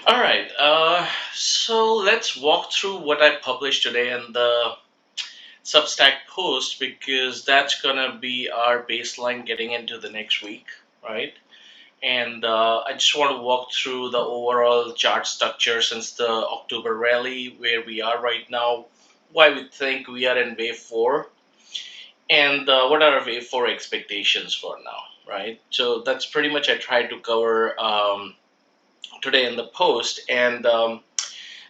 All right. So let's walk through what I published today in the Substack post because that's gonna be our baseline getting into the next week, right? And I just want to walk through the overall chart structure since the October rally, where we are right now, why we think we are in wave four, and what are our wave four expectations for now, right? So that's pretty much I tried to cover today in the post, and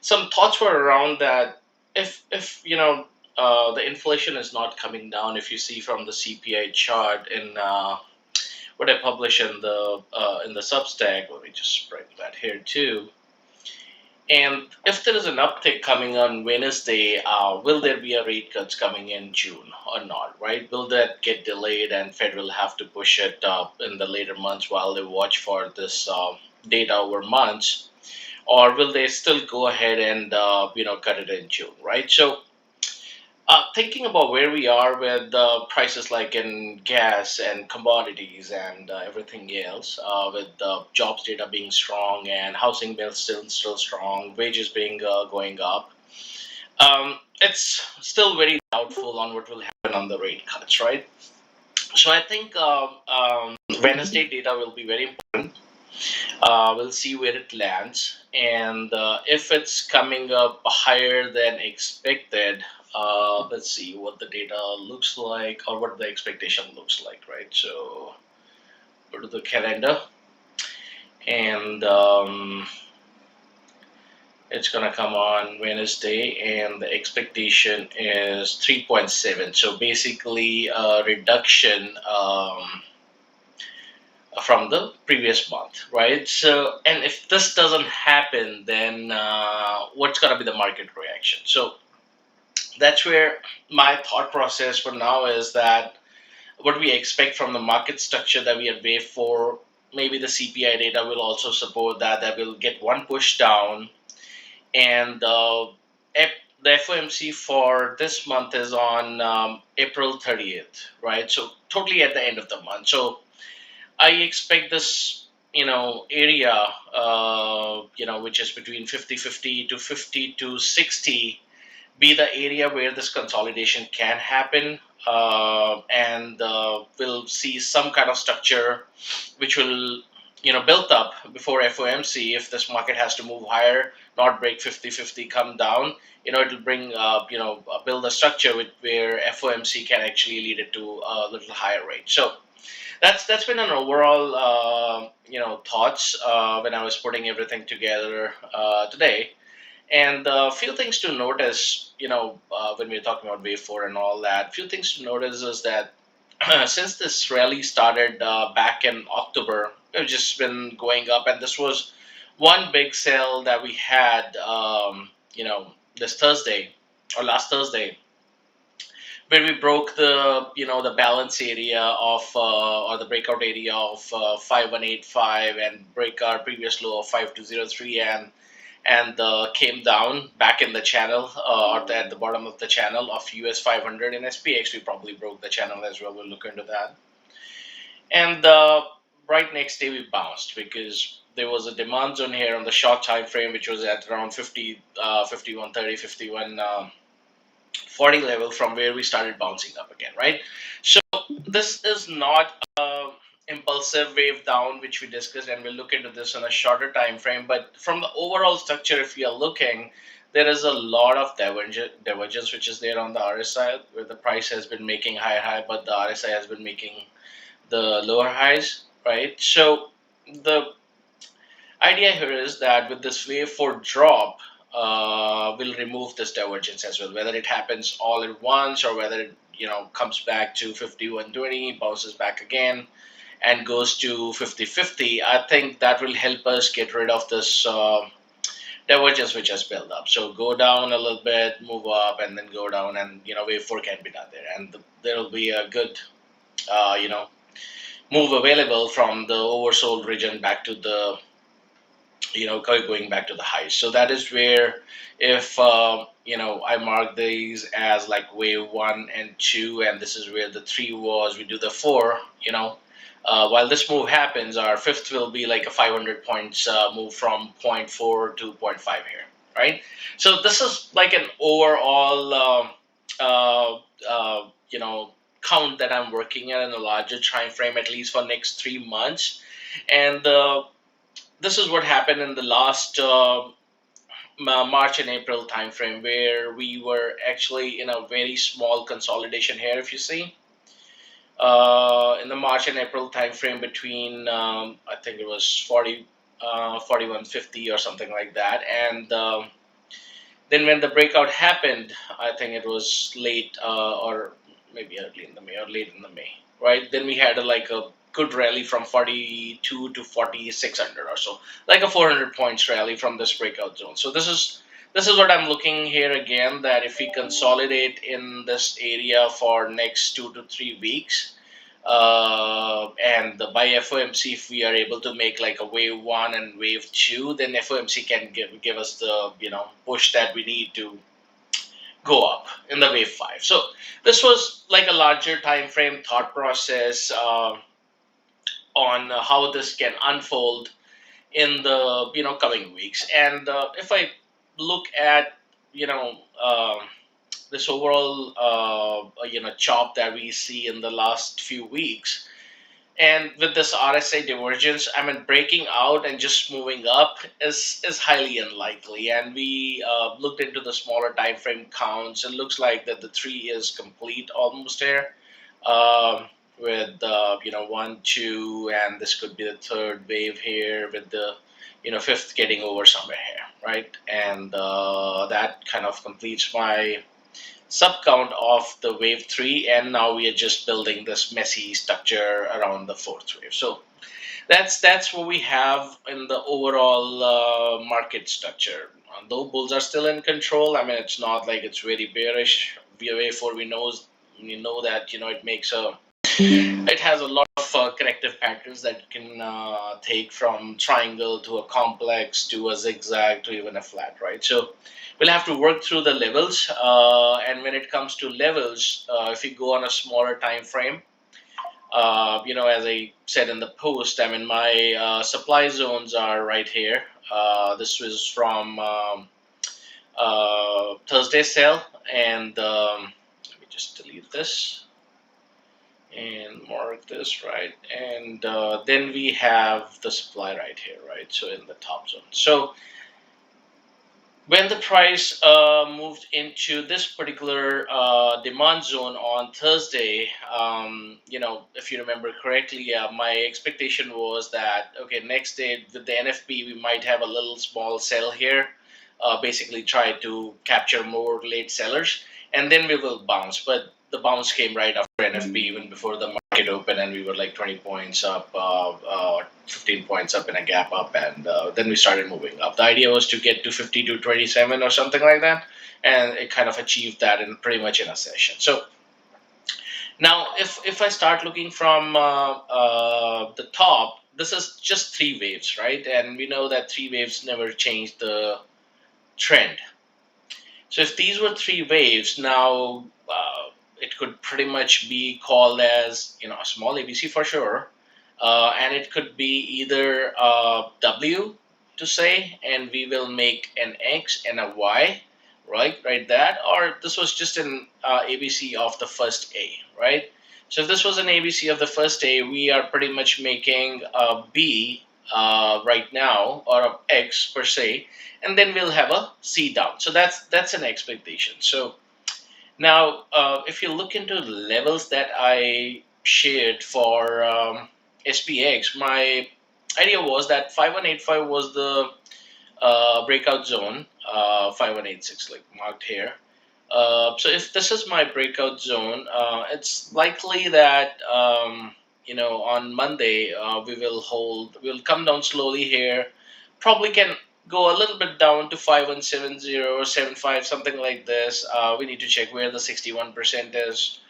some thoughts were around that if the inflation is not coming down, if you see from the CPI chart in what I publish in the Substack. Let me just bring that here too. And if there is an uptick coming on Wednesday, will there be a rate cuts coming in June or not? Right? Will that get delayed and Fed will have to push it up in the later months while they watch for this data over months, or will they still go ahead and cut it in June? Right? So thinking about where we are with prices like in gas and commodities and everything else, with jobs data being strong and housing bills still strong, wages being going up, it's still very doubtful on what will happen on the rate cuts, right? So I think Wednesday data will be very important. We'll see where it lands, and if it's coming up higher than expected, let's see what the data looks like or what the expectation looks like, right? So go to the calendar, and it's gonna come on Wednesday, and the expectation is 3.7. So basically, a reduction. From the previous month, right? So, and if this doesn't happen, then what's going to be the market reaction? So, that's where my thought process for now is that what we expect from the market structure that we have wait for, maybe the CPI data will also support that, that will get one push down. And the FOMC for this month is on April 30th, right? So, totally at the end of the month. So, I expect this, area, which is between 50-50 to 50 to 60, be the area where this consolidation can happen, and we'll see some kind of structure which will, build up before FOMC. If this market has to move higher, not break 50-50, come down, it'll bring, build a structure where FOMC can actually lead it to a little higher rate. So that's been an overall thoughts when I was putting everything together today. And a few things to notice, when we're talking about wave four and all that. Few things to notice is that since this rally started back in October, it's just been going up, and this was one big sale that we had, this Thursday or last Thursday, where we broke the the balance area of or the breakout area of 5185 and break our previous low of 5203, and came down back in the channel, at the bottom of the channel of US 500 and SPX. We probably broke the channel as well. We'll look into that. And right next day we bounced because there was a demand zone here on the short time frame, which was at around 50, 5130, 40 level, from where we started bouncing up again, right? So this is not a impulsive wave down which we discussed, and we'll look into this in a shorter time frame. But from the overall structure, if we are looking, there is a lot of divergence which is there on the RSI, where the price has been making high, but the RSI has been making the lower highs, right? So the idea here is that with this wave 4 drop, we'll remove this divergence as well, whether it happens all at once or whether it comes back to 5120, bounces back again, and goes to 50-50. I think that will help us get rid of this divergence which has built up. So go down a little bit, move up, and then go down, and wave 4 can be done there, and there will be a good uh, you know move available from the oversold region back to the going back to the highs. So that is where, if I mark these as like wave one and two, and this is where the three was, we do the four, While this move happens, our fifth will be like a 500 points move from zero point 0.4 to zero point 0.5 here, right? So this is like an overall, count that I'm working at in a larger time frame, at least for next 3 months. And this is what happened in the last March and April timeframe, where we were actually in a very small consolidation here. If you see, in the March and April timeframe between I think it was 4150 or something like that, and then when the breakout happened, I think it was late or maybe early in the May or late in the May, right? Then we had like a good rally from 42 to 4600 or so, like a 400 points rally from this breakout zone. So this is what I'm looking here again, that if we consolidate in this area for next 2 to 3 weeks, and by FOMC, if we are able to make like a wave one and wave two, then FOMC can give us the push that we need to go up in the wave five. So this was like a larger time frame thought process on how this can unfold in the coming weeks. And if I look at you know this overall chop that we see in the last few weeks, and with this RSI divergence, I mean, breaking out and just moving up is highly unlikely. And we looked into the smaller time frame counts. It looks like that the tree is complete almost here, um, with one, two, and this could be the third wave here, with the fifth getting over somewhere here, right? And that kind of completes my subcount of the wave three, and now we are just building this messy structure around the fourth wave. So that's what we have in the overall market structure. Though bulls are still in control, I mean, it's not like it's very bearish. Wave four, we know that it makes a it has a lot of corrective patterns that it can take, from triangle to a complex to a zigzag to even a flat, right? So we'll have to work through the levels. And when it comes to levels, if you go on a smaller time frame, as I said in the post, I mean, my supply zones are right here. This was from Thursday sale, and let me just delete this and mark this, right, and then we have the supply right here, right, so in the top zone. So when the price moved into this particular demand zone on Thursday, if you remember correctly, my expectation was that, okay, next day with the NFP, we might have a little small sell here, basically try to capture more late sellers, and then we will bounce. But the bounce came right after NFP, even before the market opened, and we were like 20 points up, 15 points up in a gap up, and then we started moving up. The idea was to get to 50 to 27 or something like that, and it kind of achieved that in pretty much in a session. So now, if I start looking from the top, this is just three waves, right? And we know that three waves never change the trend. So if these were three waves, now it could pretty much be called as a small ABC for sure, and it could be either W to say, and we will make an X and a Y, right that, or this was just an ABC of the first A, right? So if this was an ABC of the first A, we are pretty much making a B right now, or a X per se, and then we'll have a C down. So that's an expectation. So now, if you look into the levels that I shared for SPX, my idea was that 5185 was the breakout zone, 5186, like marked here. So if this is my breakout zone, it's likely that on Monday we'll come down slowly here. Probably can go a little bit down to 5170 or 75, something like this. We need to check where the 61% is,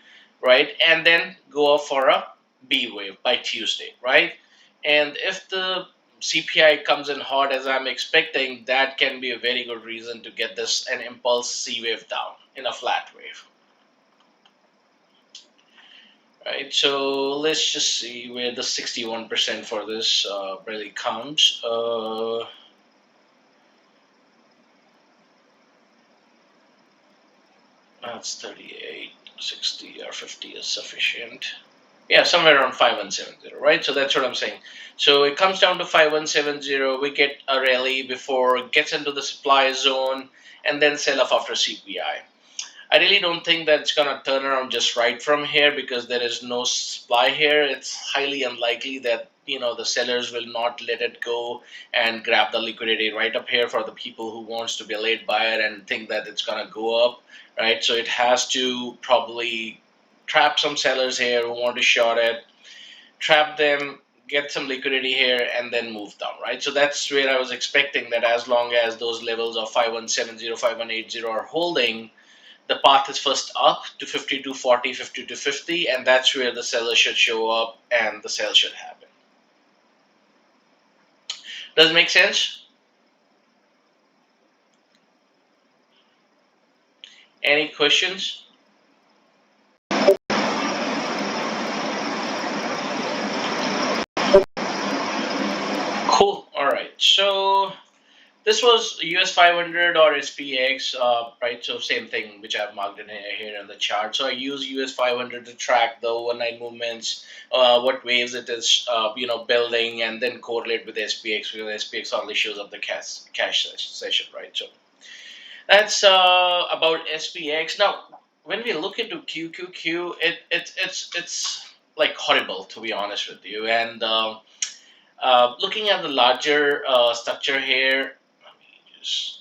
right? And then go up for a B wave by Tuesday, right? And if the CPI comes in hot as I'm expecting, that can be a very good reason to get this an impulse C wave down in a flat wave. right? So let's just see where the 61% for this really comes. That's 38, 60, or 50 is sufficient. Yeah, somewhere around 5170, right? So that's what I'm saying. So it comes down to 5170. We get a rally before it gets into the supply zone and then sell off after CPI. I really don't think that it's going to turn around just right from here because there is no supply here. It's highly unlikely that the sellers will not let it go and grab the liquidity right up here for the people who wants to be a late buyer and think that it's going to go up, right? So it has to probably trap some sellers here who want to short it, trap them, get some liquidity here, and then move down, right? So that's where I was expecting that as long as those levels of 5170, 5180 are holding, the path is first up to 5240, 5250, and that's where the seller should show up and the sale should happen. Does it make sense? Any questions? Cool. All right. So this was US 500 or SPX, right? So same thing, which I've marked in here in the chart. So I use US 500 to track the overnight movements, what waves it is, building, and then correlate with SPX because SPX only shows up the cash session, right? So that's about SPX. Now, when we look into QQQ, it's like horrible to be honest with you. And looking at the larger structure here, let me just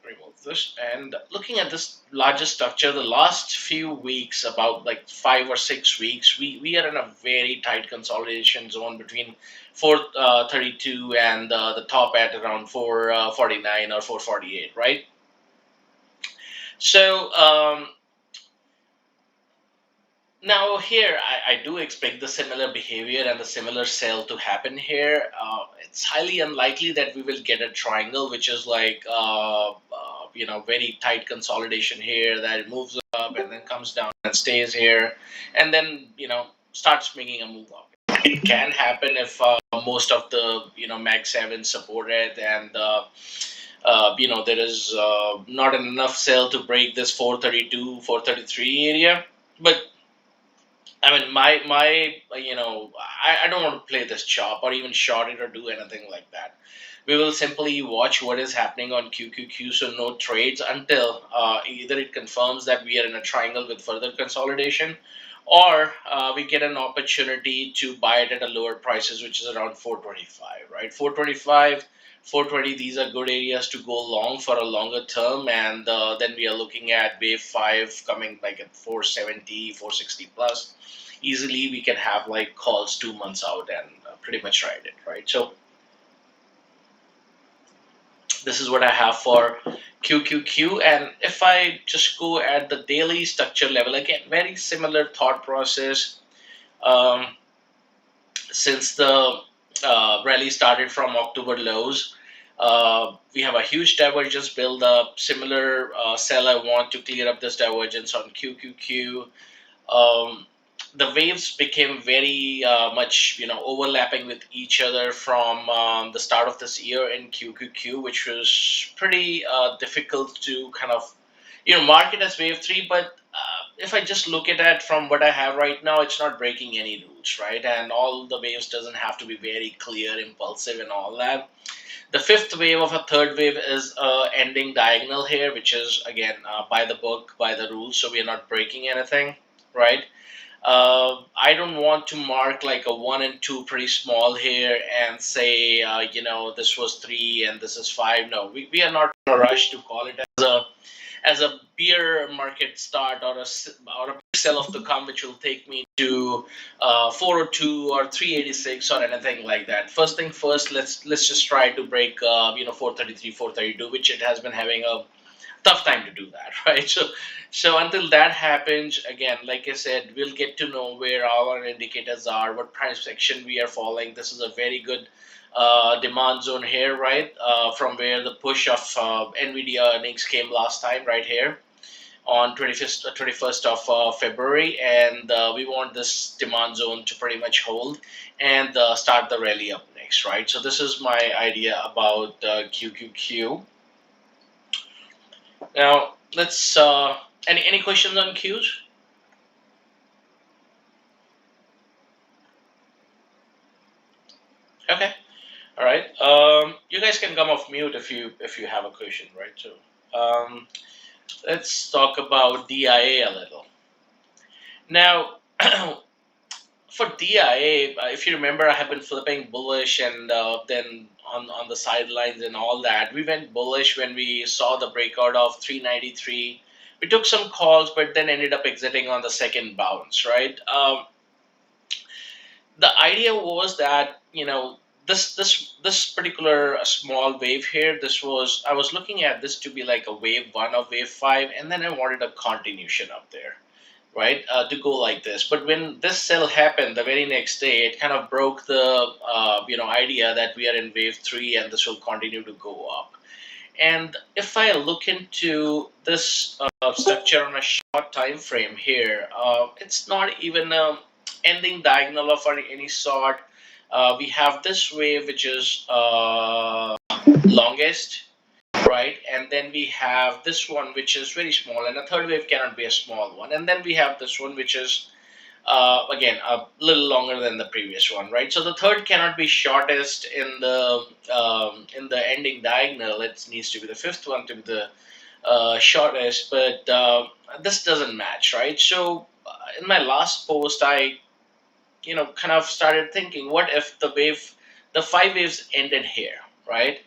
remove this. And looking at this larger structure, the last few weeks, about like 5 or 6 weeks, we are in a very tight consolidation zone between 432 and the top at around 449 or 448, right? So now here I do expect the similar behavior and the similar sell to happen here. It's highly unlikely that we will get a triangle, which is like very tight consolidation here that it moves up and then comes down and stays here, and then starts making a move up. It can happen if most of the Mag 7 support it and there is not enough sell to break this 432, 433 area. But I mean, I don't want to play this chop or even short it or do anything like that. We will simply watch what is happening on QQQ, so no trades until either it confirms that we are in a triangle with further consolidation, or we get an opportunity to buy it at a lower prices, which is around 425, right? 425, 420, these are good areas to go long for a longer term, and then we are looking at wave 5 coming like at 470, 460 plus. Easily we can have like calls 2 months out and pretty much ride it, right? So this is what I have for QQQ. And if I just go at the daily structure level, again, very similar thought process. Um, since the rally started from October lows, we have a huge divergence build up. Similar sell, I want to clear up this divergence on QQQ. um, the waves became very much overlapping with each other from the start of this year in QQQ, which was pretty difficult to kind of mark it as wave 3. But if I just look at it from what I have right now, it's not breaking any rules, right? And all the waves doesn't have to be very clear, impulsive, and all that. The fifth wave of a third wave is ending diagonal here, which is again by the book, by the rules, so we are not breaking anything, right? I don't want to mark like a 1 and 2 pretty small here and say, this was 3 and this is 5. No, we are not in a rush to call it as a beer market start or a sell off to come, which will take me to 402 or 386 or anything like that. First thing first, let's just try to break 433, 432, which it has been having a tough time to do that, right? So until that happens, again, like I said, we'll get to know where all our indicators are, what price section we are following. This is a very good demand zone here, right? From where the push of Nvidia earnings came last time, right here on 21st of February, and we want this demand zone to pretty much hold and start the rally up next, right? So this is my idea about QQQ. Now let's any questions on Qs? Okay, all right. You guys can come off mute if you have a question, right? So let's talk about DIA a little. Now, for DIA, if you remember, I have been flipping bullish, and then on the sidelines and all that. We went bullish when we saw the breakout of 393. We took some calls, but then ended up exiting on the second bounce, right? The idea was that, this particular small wave here, this was, I was looking at this to be like a wave one of wave five, and then I wanted a continuation up there, right? To go like this. But when this sell happened the very next day, it kind of broke the idea that we are in wave three and this will continue to go up. And if I look into this structure on a short time frame here, it's not even a ending diagonal of any sort. We have this wave which is longest, right? And then we have this one which is very small, and a third wave cannot be a small one. And then we have this one which is again a little longer than the previous one, right? So the third cannot be shortest in the ending diagonal. It needs to be the fifth one to be the shortest, but this doesn't match, right? So in my last post, I kind of started thinking, what if the five waves ended here, right?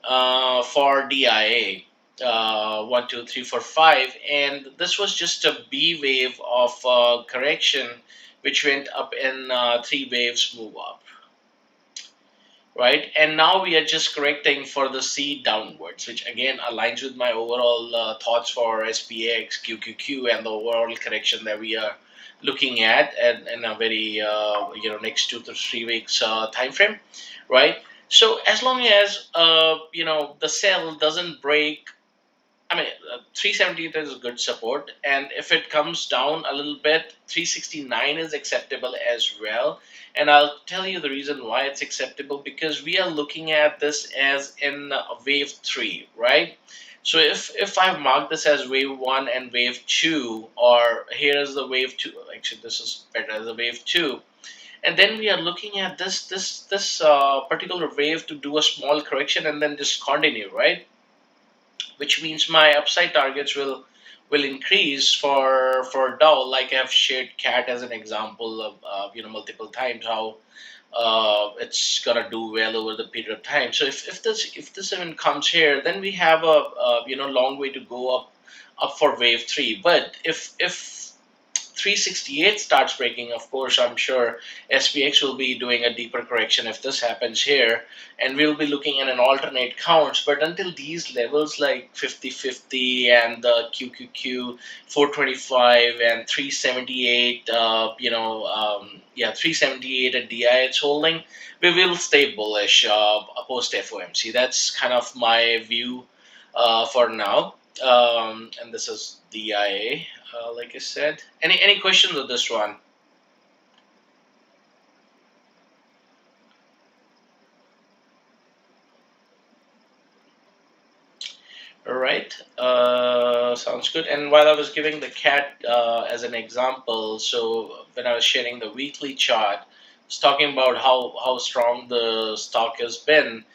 For DIA, 1, 2, 3, 4, 5, and this was just a B wave of correction, which went up in three waves move up, right? And now we are just correcting for the C downwards, which again aligns with my overall thoughts for SPX, QQQ, and the overall correction that we are looking at and in a very next 2 to 3 weeks time frame, right? So as long as the sell doesn't break, I mean, 378 is good support, and if it comes down a little bit, 369 is acceptable as well. And I'll tell you the reason why it's acceptable, because we are looking at this as in wave three, right? So if I mark this as wave one and wave two, or here is the wave two, actually this is better as a wave two, and then we are looking at this particular wave to do a small correction and then just continue, right? Which means my upside targets will increase for Dow, like I've shared CAT as an example of multiple times how it's gonna do well over the period of time. So if this even comes here, then we have a long way to go up for wave three. But if 368 starts breaking, of course, I'm sure SPX will be doing a deeper correction if this happens here, and we'll be looking at an alternate counts. But until these levels like 50/50 and the QQQ 425 and 378, 378 at DI it's holding, we will stay bullish post FOMC. That's kind of my view for now. And this is DIA, like I said. Any questions on this one? All right, sounds good. And while I was giving the cat as an example, so when I was sharing the weekly chart, it's talking about how strong the stock has been,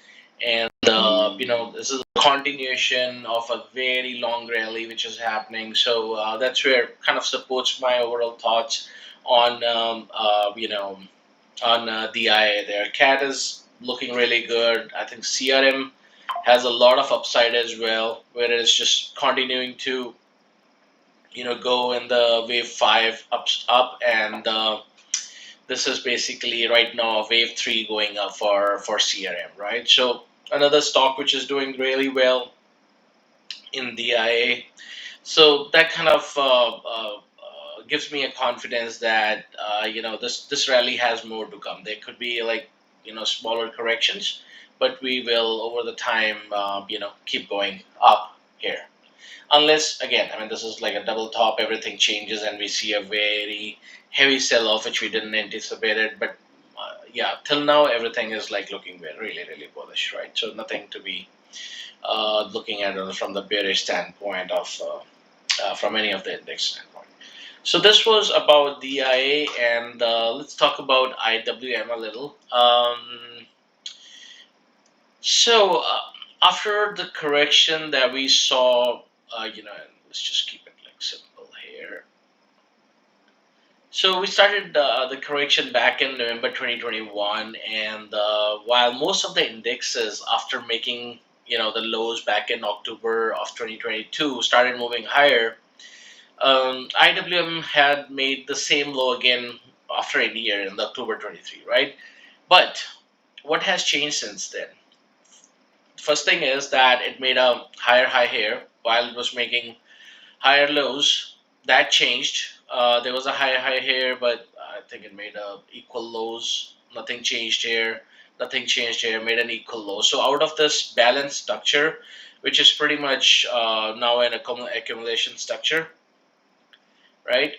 and this is a continuation of a very long rally which is happening. So that's where kind of supports my overall thoughts on DIA. There, cat is looking really good. I think CRM has a lot of upside as well, where it is just continuing to go in the wave five up, and this is basically right now a wave three going up for CRM, right? So another stock which is doing really well in DIA. So that kind of gives me a confidence that this rally has more to come. There could be like smaller corrections, but we will over the time keep going up here. unless again, I mean, this is like a double top, everything changes and we see a very heavy sell off which we didn't anticipate it. But yeah, till now everything is like looking really really bullish, right? So nothing to be looking at it from the bearish standpoint of from any of the index standpoint. So this was about DIA, and let's talk about IWM a little. So after the correction that we saw, let's just keep it like simple here. So we started the correction back in November 2021, and while most of the indexes, after making the lows back in October of 2022, started moving higher, IWM had made the same low again after a year in October 23, right? But what has changed since then? First thing is that it made a higher high here while it was making higher lows. That changed. There was a higher high here, but I think it made equal lows. Nothing changed here. Nothing changed here. Made an equal low. So out of this balanced structure, which is pretty much now an accumulation structure, right?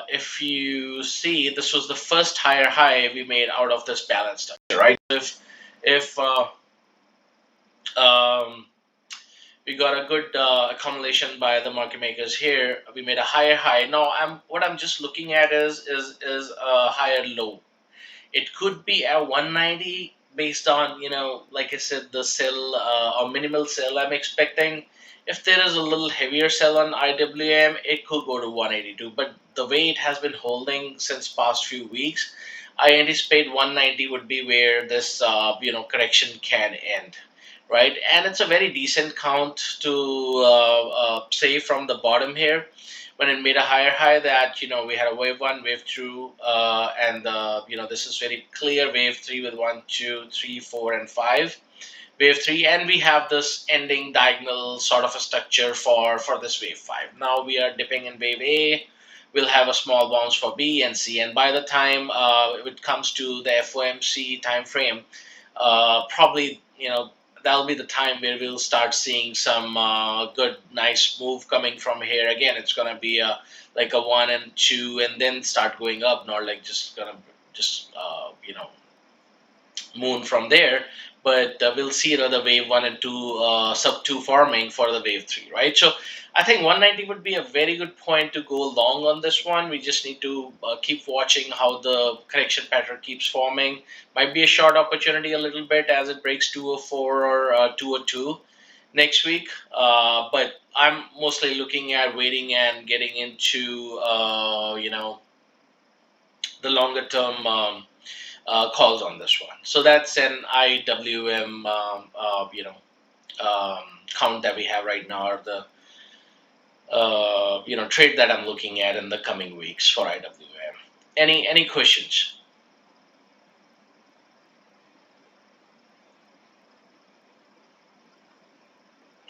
If you see, this was the first higher high we made out of this balance structure, right? If um, we got a good accumulation by the market makers here, we made a higher high. Now, I'm just looking at is a higher low. It could be at 190 based on, like I said, the sell or minimal sell I'm expecting. If there is a little heavier sell on IWM, it could go to 182. But the way it has been holding since past few weeks, I anticipate 190 would be where this correction can end, right? And it's a very decent count to say from the bottom here when it made a higher high that we had a wave one, wave two, and this is very clear wave three with one, two, three, four, and five. Wave three, and we have this ending diagonal sort of a structure for this wave five. Now we are dipping in wave A. We'll have a small bounce for B and C, and by the time it comes to the FOMC time frame, probably that'll be the time where we'll start seeing some good nice move coming from here. Again, it's gonna be a like a one and two and then start going up, not like just gonna just moon from there. But we'll see another wave one and two, sub two forming for the wave three, right? So I think 190 would be a very good point to go long on this one. We just need to keep watching how the correction pattern keeps forming. Might be a short opportunity a little bit as it breaks 204 or 202 next week. But I'm mostly looking at waiting and getting into the longer term calls on this one. So that's an IWM count that we have right now, or the trade that I'm looking at in the coming weeks for IWM. Any questions?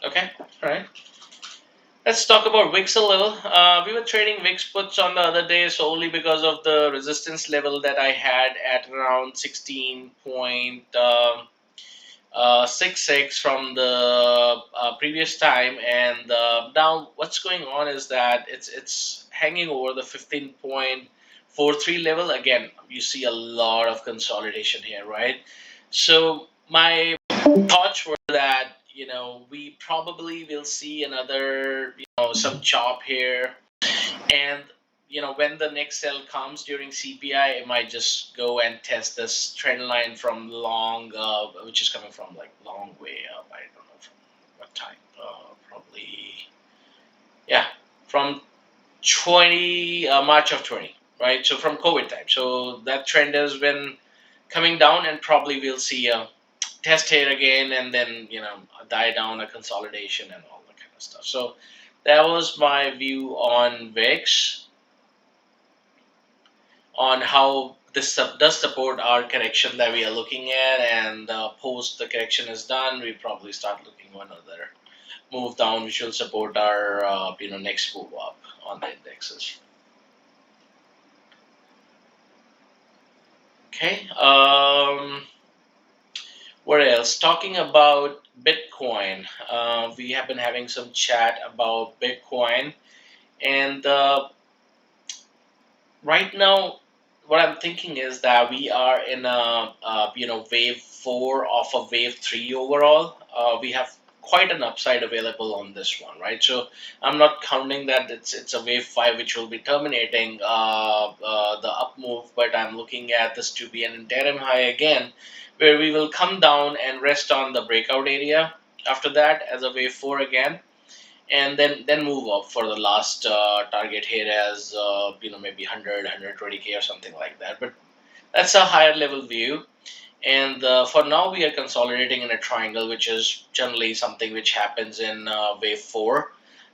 Okay, all right. Let's talk about VIX a little. We were trading VIX puts on the other day solely because of the resistance level that I had at around 16 point. 6 from the previous time, and now what's going on is that it's hanging over the 15.43 level. Again, you see a lot of consolidation here, right? So my thoughts were that we probably will see another some chop here, and when the next sell comes during CPI, it might just go and test this trend line from long, which is coming from like long way up. I don't know from what time. Probably, yeah, from 20 March of 20, right? So from COVID time. So that trend has been coming down, and probably we'll see a test here again, and then a die down, a consolidation, and all that kind of stuff. So that was my view on VIX, on how this does support our correction that we are looking at, and post the correction is done, we probably start looking one another move down, which will support our next move up on the indexes. Okay. What else? Talking about Bitcoin, we have been having some chat about Bitcoin, and right now, what I'm thinking is that we are in a wave four of a wave three overall. We have quite an upside available on this one, right? So I'm not counting that it's a wave five which will be terminating the up move, but I'm looking at this to be an interim high again, where we will come down and rest on the breakout area. After that, as a wave four again, and then move up for the last target here as maybe 100 120K or something like that, but that's a higher level view. And for now we are consolidating in a triangle, which is generally something which happens in wave 4.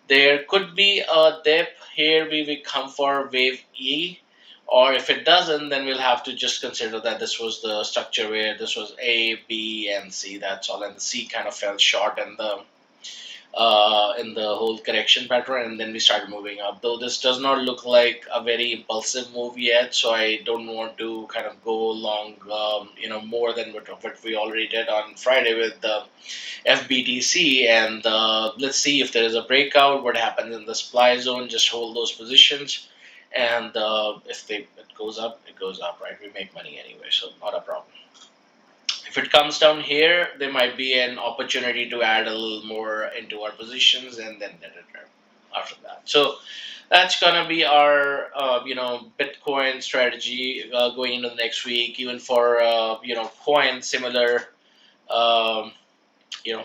There could be a dip here, we will come for wave E, or if it doesn't, then we'll have to just consider that this was the structure where this was A, B, and C. That's all, and the C kind of fell short in the whole correction pattern, and then we started moving up. Though this does not look like a very impulsive move yet, so I don't want to kind of go long, more than what we already did on Friday with the FBTC. And let's see if there is a breakout. What happens in the supply zone? Just hold those positions, and if it goes up, it goes up, right? We make money anyway, so not a problem. If it comes down here, there might be an opportunity to add a little more into our positions and then net it after that. So that's gonna be our Bitcoin strategy going into the next week. Even for coin, similar um,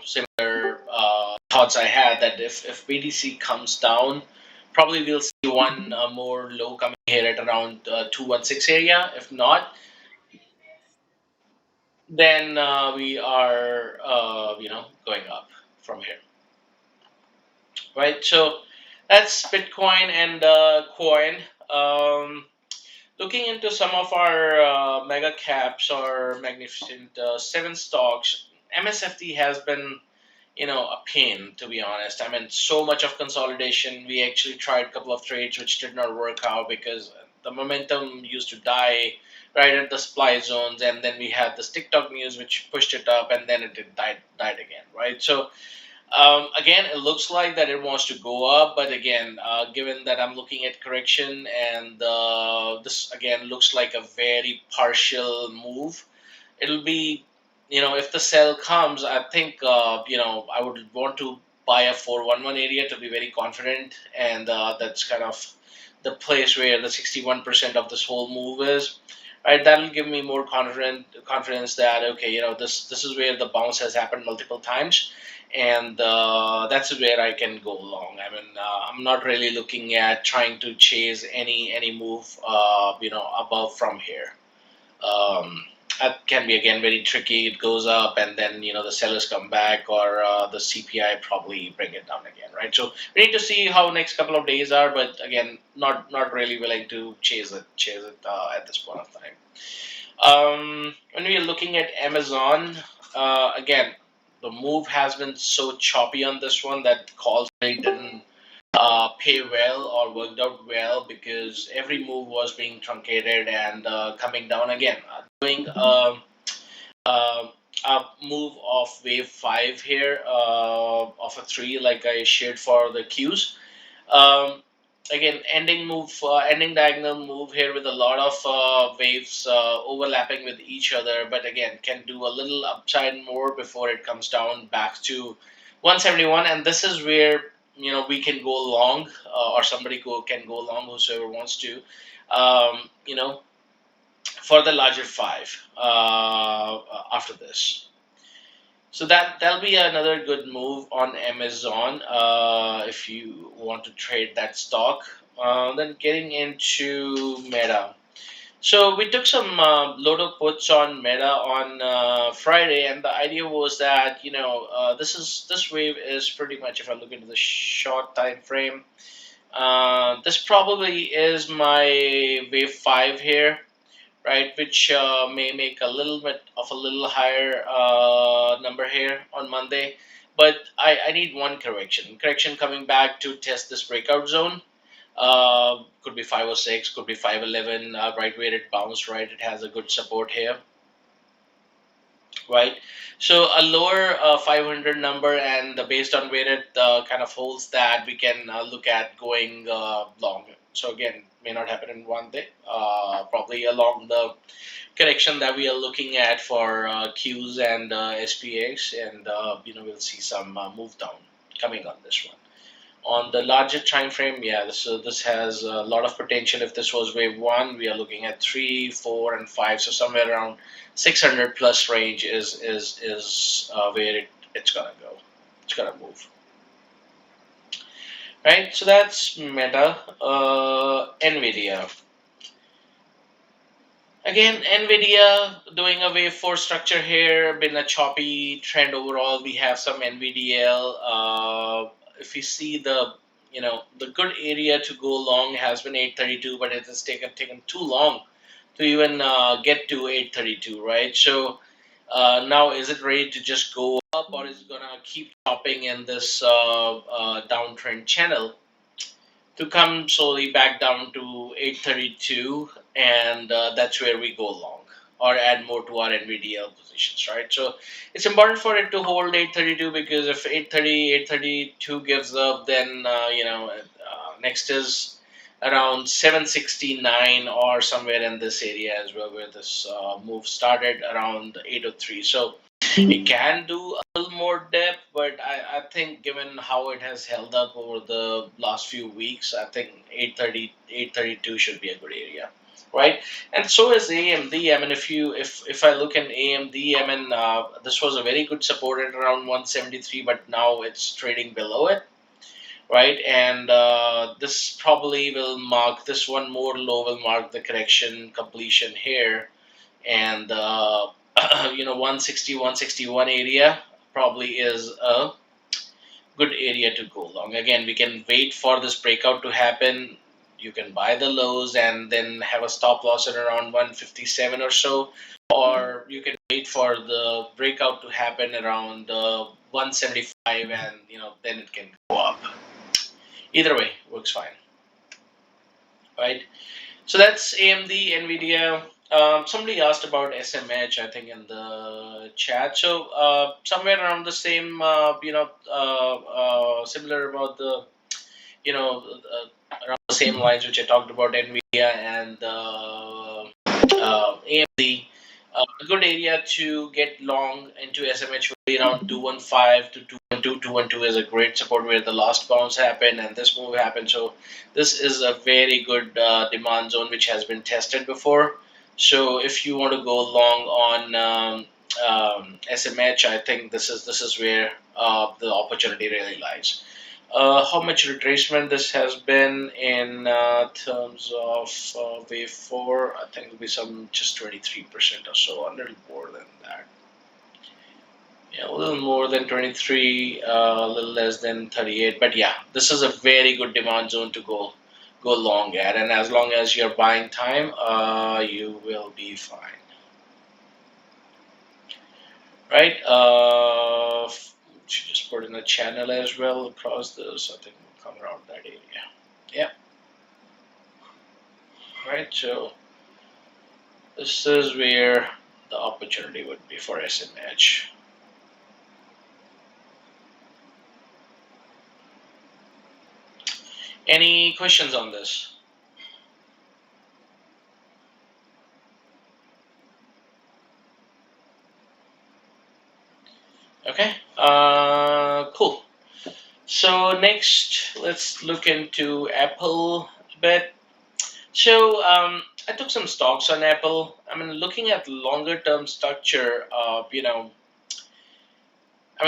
similar thoughts I had, that if BTC comes down, probably we'll see one more low coming here at around 216 area. If not, then we are going up from here, right? So that's Bitcoin and coin. um, Looking into some of our mega caps or magnificent seven stocks, MSFT has been a pain, to be honest. I mean, so much of consolidation. We actually tried a couple of trades which did not work out because the momentum used to die right at the supply zones, and then we had this TikTok news which pushed it up, and then it died again, right? So again, it looks like that it wants to go up, but again, given that I'm looking at correction, and this again looks like a very partial move, it'll be, if the sell comes, I think I would want to buy a 411 area to be very confident, and that's kind of the place where the 61% of this whole move is. Right, that'll give me more confidence that okay, this is where the bounce has happened multiple times, and that's where I can go long. I mean, I'm not really looking at trying to chase any move, above from here. um, that can be again very tricky. It goes up, and then the sellers come back, or the CPI probably bring it down again, right? So we need to see how next couple of days are, but again, not really willing to chase it at this point of time. When we are looking at Amazon, again, the move has been so choppy on this one that calls really didn't pay well or worked out well, because every move was being truncated and coming down again. Doing uh, a move of wave 5 here, of a 3 like I shared for the Qs. Um, Again, ending diagonal move here with a lot of waves overlapping with each other, but again, can do a little upside more before it comes down back to 171. And this is where we can go long, or somebody can go long, whosoever wants to, um, you know for the larger five after this. So that'll be another good move on Amazon, if you want to trade that stock. Then getting into Meta. So we took some load of puts on Meta on Friday, and the idea was that this wave is pretty much, if I look into the short time frame, this probably is my wave 5 here, right? Which may make a little bit of a little higher number here on Monday. But I need one correction. Correction coming back to test this breakout zone. Could be 506, could be 511, right where it bounced, right? It has a good support here. right? So a lower 500 number, and based on where it kind of holds that, we can look at going long. So again, may not happen in one day. Probably along the correction that we are looking at for Qs and SPX, and we'll see some move down coming on this one. On the larger time frame, yeah, so this has a lot of potential. If this was wave one, we are looking at three, four, and five. So somewhere around 600 plus range is where it's gonna go. It's gonna move, right? So that's Meta. Nvidia. Again, Nvidia doing a wave four structure here, been a choppy trend overall. We have some NVDL. If you see the good area to go long has been 832, but it has taken too long to even get to 832, right? So now is it ready to just go up, or is it gonna keep chopping in this downtrend channel to come slowly back down to 832, and that's where we go long or add more to our NVDL positions, right? So it's important for it to hold 832, because if 832 gives up, then next is around 769 or somewhere in this area as well, where this move started around 803. So it can do a little more depth, but I think given how it has held up over the last few weeks, I think 832 should be a good area, right? And so is AMD. I mean, if I look at AMD, I mean, this was a very good support at around 173, but now it's trading below it, right? And this probably will mark, this one more low will mark the correction completion here, and 160 161 area probably is a good area to go long. Again, we can wait for this breakout to happen. You can buy the lows and then have a stop loss at around 157 or so, or you can wait for the breakout to happen around 175, and then it can go up. Either way works fine, right? So that's AMD, Nvidia. Somebody asked about SMH, I think, in the chat. So somewhere around the same, similar about the, around the same lines which I talked about Nvidia and AMD. A good area to get long into SMH would be around 215 to 212. 212 is a great support where the last bounce happened and this move happened. So this is a very good demand zone which has been tested before. So if you want to go long on SMH, I think this is where the opportunity really lies. How much retracement this has been in terms of wave four? I think it'll be some just 23% or so, a little more than that. Yeah, a little more than 23, a little less than 38. But yeah, this is a very good demand zone to go long at, and as long as you're buying time, you will be fine, right? Should just put in a channel as well across this. I think we'll come around that area. Yeah, right. So this is where the opportunity would be for SMH. Any questions on this? Okay. Cool. So next, let's look into Apple a bit. So I took some stocks on Apple. I mean, looking at longer term structure, I mean,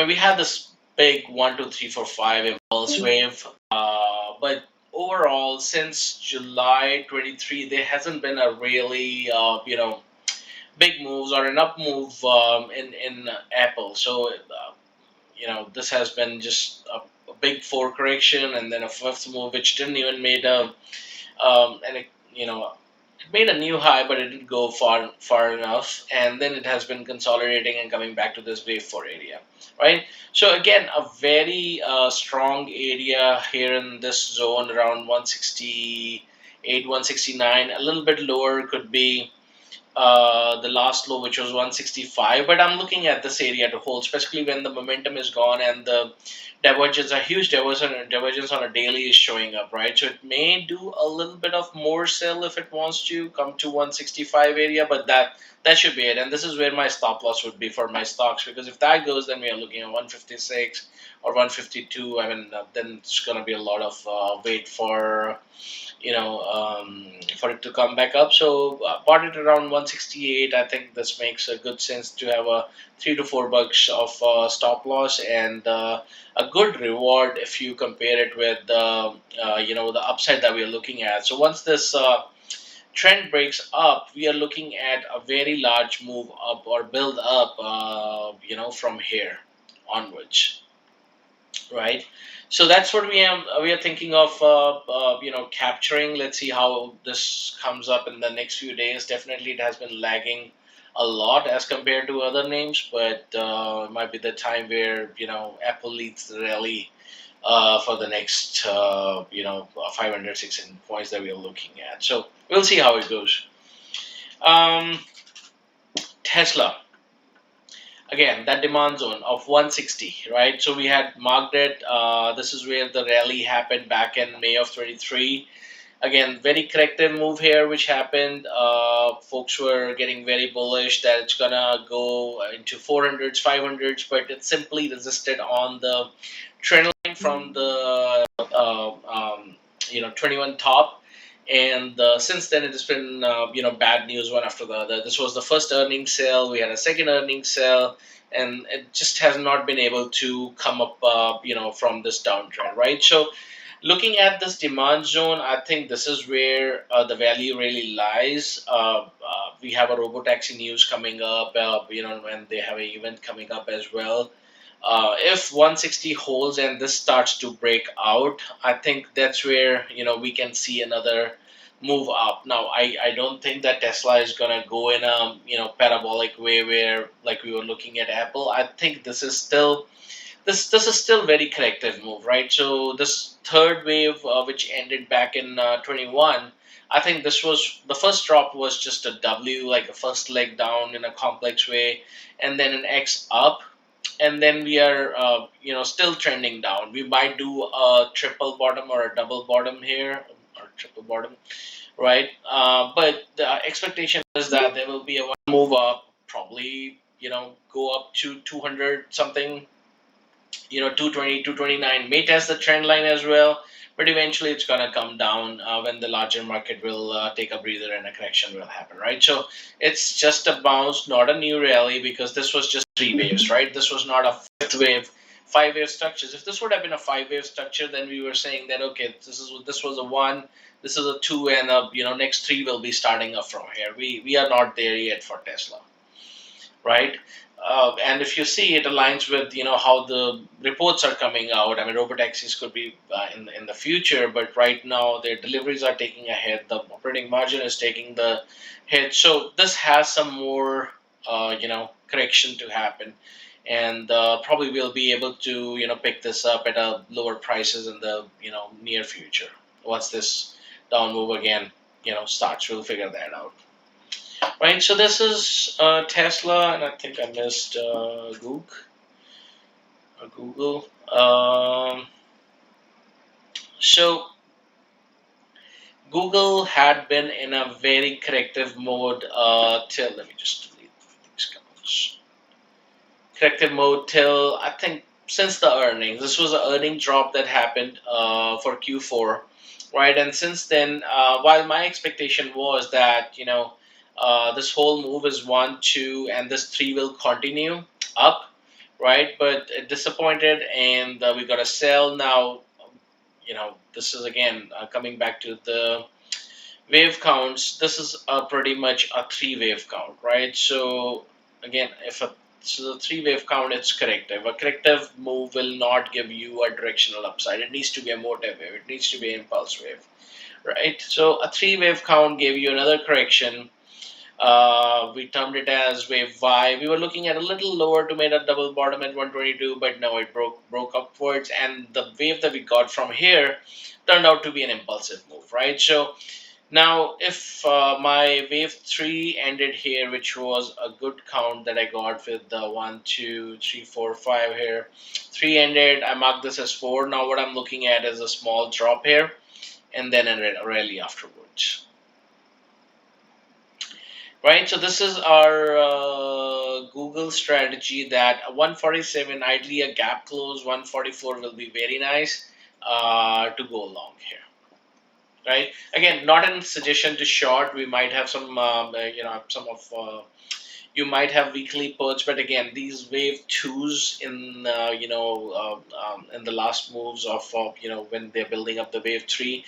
we had this big 1, 2, 3, 4, 5 impulse wave, but overall, since July 23, there hasn't been a really, big moves or an up move in Apple. So, this has been just a big four correction, and then a fifth move, which didn't even made a and it, it made a new high, but it didn't go far enough, and then it has been consolidating and coming back to this wave four area, right? So again, a very strong area here in this zone around 168, 169. A little bit lower could be the last low, which was 165. But I'm looking at this area to hold, especially when the momentum is gone and the divergence, a huge divergence on a daily is showing up, right? So it may do a little bit of more sell if it wants to come to 165 area, but that should be it. And this is where my stop loss would be for my stocks, because if that goes, then we are looking at 156 or 152. I mean, then it's going to be a lot of wait for for it to come back up. So bought it around 168. I think this makes a good sense to have a $3 to $4 of stop loss, and a good reward if you compare it with the upside that we are looking at. So once this trend breaks up, we are looking at a very large move up or build up, from here onwards, right? So that's what we are thinking of capturing. Let's see how this comes up in the next few days. Definitely it has been lagging a lot as compared to other names, but it might be the time where Apple leads the rally for the next 500 600 points that we are looking at. So we'll see how it goes. um, Tesla, again, that demand zone of 160, right? So we had marked it. This is where the rally happened back in May of 23. Again, very corrective move here which happened. Folks were getting very bullish that it's gonna go into 400s 500s, but it simply resisted on the trend line from the 21 top. And since then it has been bad news one after the other. This was the first earnings sale, we had a second earnings sale, and it just has not been able to come up from this downtrend, right? So looking at this demand zone, I think this is where the value really lies. We have a robotaxi news coming up, and they have an event coming up as well. If 160 holds and this starts to break out, I think that's where we can see another move up. Now, I don't think that Tesla is gonna go in a parabolic way where like we were looking at Apple. I think this is still very corrective move, right? So this third wave, which ended back in 21, I think this was the first drop was just a W, like a first leg down in a complex way, and then an X up, and then we are still trending down. We might do a triple bottom or a double bottom here, or triple bottom, right? But the expectation is that there will be a one move up, probably go up to 200 something, 220, 229 may test the trend line as well, but eventually it's going to come down when the larger market will take a breather and a correction will happen, right? So it's just a bounce, not a new rally, because this was just three waves, right? This was not a fifth wave, five wave structures. If this would have been a five wave structure, then we were saying that okay, this was a one, this is a two, and next three will be starting up from here. We are not there yet for Tesla, right? And if you see, it aligns with how the reports are coming out. I mean, robotaxis could be in the future, but right now their deliveries are taking a hit. The operating margin is taking the hit. So this has some more correction to happen, and probably we'll be able to pick this up at a lower prices in the near future. Once this down move again starts, we'll figure that out. Right, so this is Tesla, and I think I missed Google. So Google had been in a very corrective mode till, let me just delete these comments. Corrective mode till, I think, since the earnings. This was an earning drop that happened for Q4, right? And since then, while my expectation was that this whole move is one, two, and this three will continue up, right? But it disappointed, and we got a sell now. This is again coming back to the wave counts. This is pretty much a three wave count, right? So again, if a so the three wave count, it's corrective. A corrective move will not give you a directional upside. It needs to be a motive wave. It needs to be an impulse wave, right? So a three wave count gave you another correction. We termed it as wave Y. We were looking at a little lower to make a double bottom at 122, but no, it broke upwards, and the wave that we got from here turned out to be an impulsive move, right? So Now, if my wave three ended here, which was a good count that I got with the one, two, three, four, five here, three ended. I marked this as four. Now, what I'm looking at is a small drop here, and then a rally afterwards. Right. So this is our Google strategy that 147 ideally a gap close, 144 will be very nice to go along here. Right. Again, not a suggestion to short. We might have some, some of you might have weekly puts, but again, these wave twos in in the last moves of when they're building up the wave three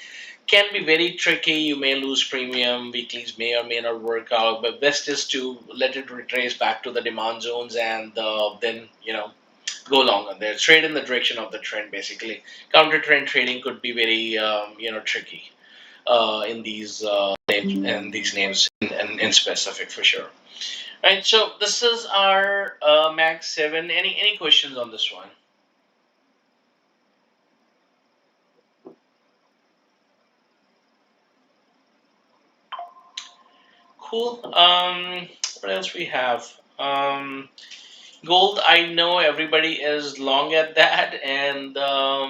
can be very tricky. You may lose premium. Weeklies may or may not work out, but best is to let it retrace back to the demand zones and then go long on there. Trade in the direction of the trend. Basically, counter trend trading could be very tricky in these names in specific for sure. Right. So this is our Max 7. Any questions on this one? Cool. What else we have? Gold. I know everybody is long at that, and I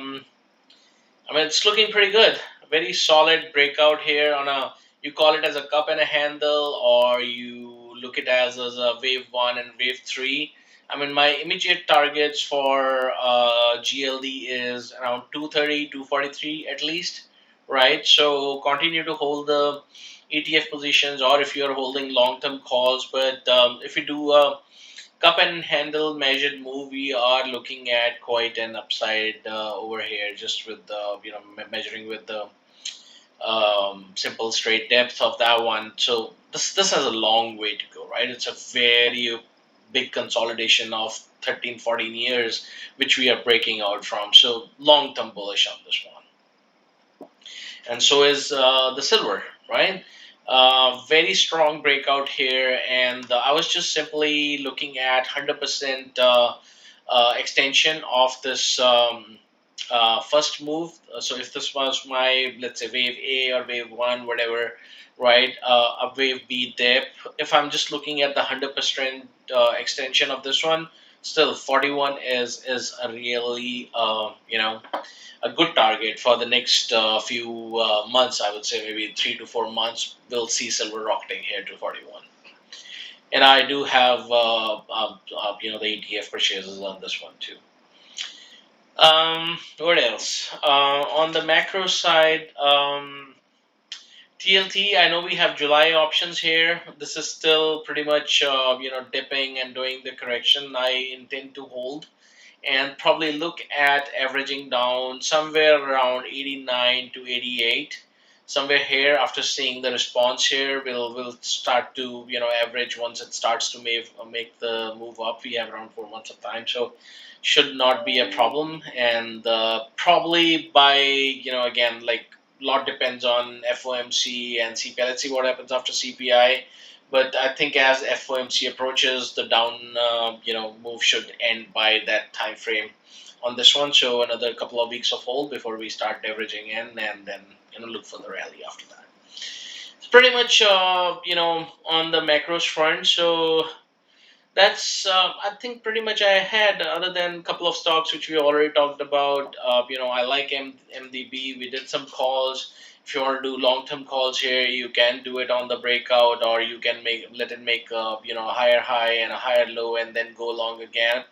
mean it's looking pretty good. Very solid breakout here on a. You call it as a cup and a handle, or you look it as a wave one and wave three. I mean, my immediate targets for GLD is around 230, 243 at least, right? So continue to hold the ETF positions, or if you're holding long term calls. But if you do a cup and handle measured move, we are looking at quite an upside over here, just with the measuring with the simple straight depth of that one. So this has a long way to go, right? It's a very big consolidation of 13, 14 years, which we are breaking out from. So long term bullish on this one, and so is the silver, right? Very strong breakout here, and I was just simply looking at 100% extension of this first move. So if this was my, let's say, wave A or wave one, whatever, right, a wave B dip. If I'm just looking at the 100% extension of this one, still 41 is a really a good target for the next few months. I would say maybe 3 to 4 months. We'll see silver rocketing here to 41. And I do have the ETF purchases on this one too. What else? On the macro side, TLT. I know we have July options here. This is still pretty much dipping and doing the correction. I intend to hold and probably look at averaging down somewhere around 89 to 88. Somewhere here, after seeing the response here, we'll start to average once it starts to make the move up. We have around 4 months of time, so should not be a problem. And probably by again, like, lot depends on FOMC and CPI. Let's see what happens after CPI. But I think as FOMC approaches, the down move should end by that time frame on this one. So another couple of weeks of hold before we start leveraging in, and then look for the rally after that. It's pretty much on the macros front. So that's I think pretty much I had, other than a couple of stocks which we already talked about. I like MDB. We did some calls. If you want to do long term calls here, you can do it on the breakout, or you can let it make a higher high and a higher low, and then go long again.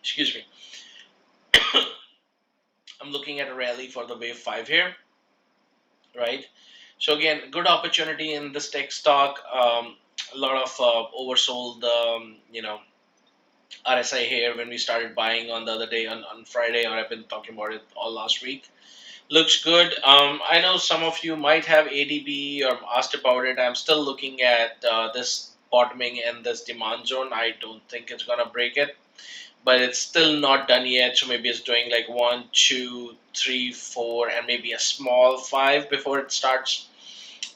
Excuse me. I'm looking at a rally for the wave five here, right? So again, good opportunity in this tech stock. A lot of oversold, RSI here when we started buying on the other day on Friday, or I've been talking about it all last week. Looks good. I know some of you might have ADB or asked about it. I'm still looking at this bottoming in this demand zone. I don't think it's gonna break it, but it's still not done yet. So maybe it's doing like one, two, three, four, and maybe a small five before it starts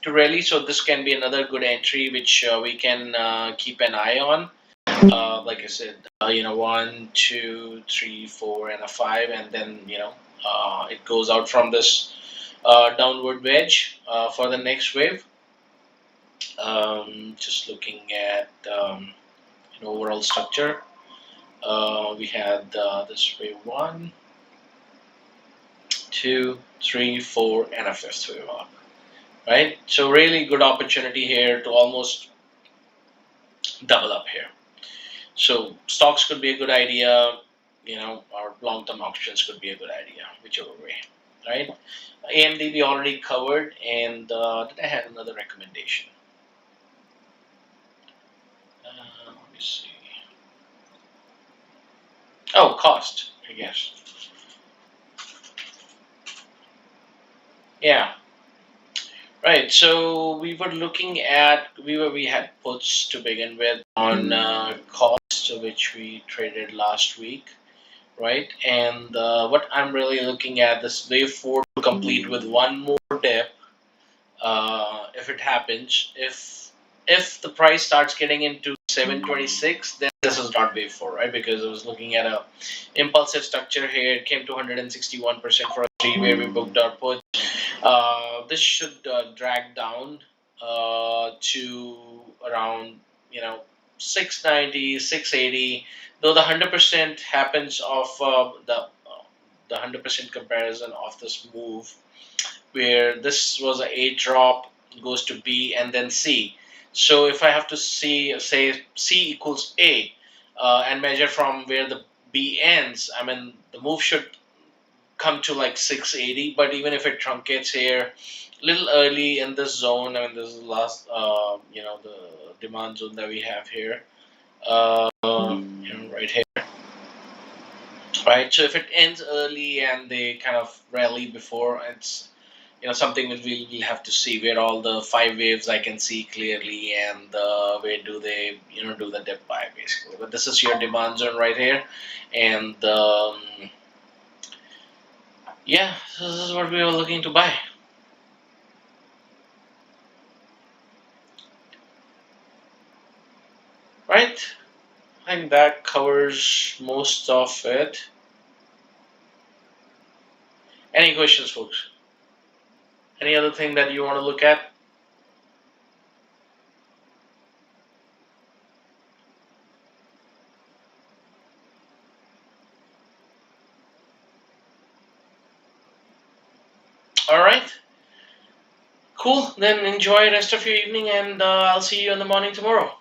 to rally. So this can be another good entry which we can keep an eye on. Like I said, one, two, three, four, and a five, and then it goes out from this downward wedge for the next wave. Just looking at overall structure, we had this wave one, two, three, four, and a fifth wave up. Right, so really good opportunity here to almost double up here. So stocks could be a good idea, or long-term options could be a good idea, whichever way, right? AMD we already covered, and did I have another recommendation? Let me see. Oh, cost, I guess. Yeah, right. So we were looking at we had puts to begin with on cost, which we traded last week, right? And what I'm really looking at this wave four to complete with one more dip. If it happens, if the price starts getting into 726, then this is not wave four, right? Because I was looking at a impulsive structure here. It came to 161% for a three where we booked our put. This should drag down to around, 690, 680. Though the 100% happens of the 100% comparison of this move, where this was a drop, goes to B and then C. So if I have to see, say C equals A, and measure from where the B ends, I mean the move should come to like 680. But even if it truncates here, a little early in this zone, I mean this is the last, the demand zone that we have here, right here, right. So if it ends early and they kind of rally before, it's something that we'll have to see where all the five waves I can see clearly, and where do they do the dip buy basically. But this is your demand zone right here, and yeah, so this is what we were looking to buy. Right, I think that covers most of it. Any questions, folks? Any other thing that you want to look at? All right, cool, then enjoy the rest of your evening, and I'll see you in the morning tomorrow.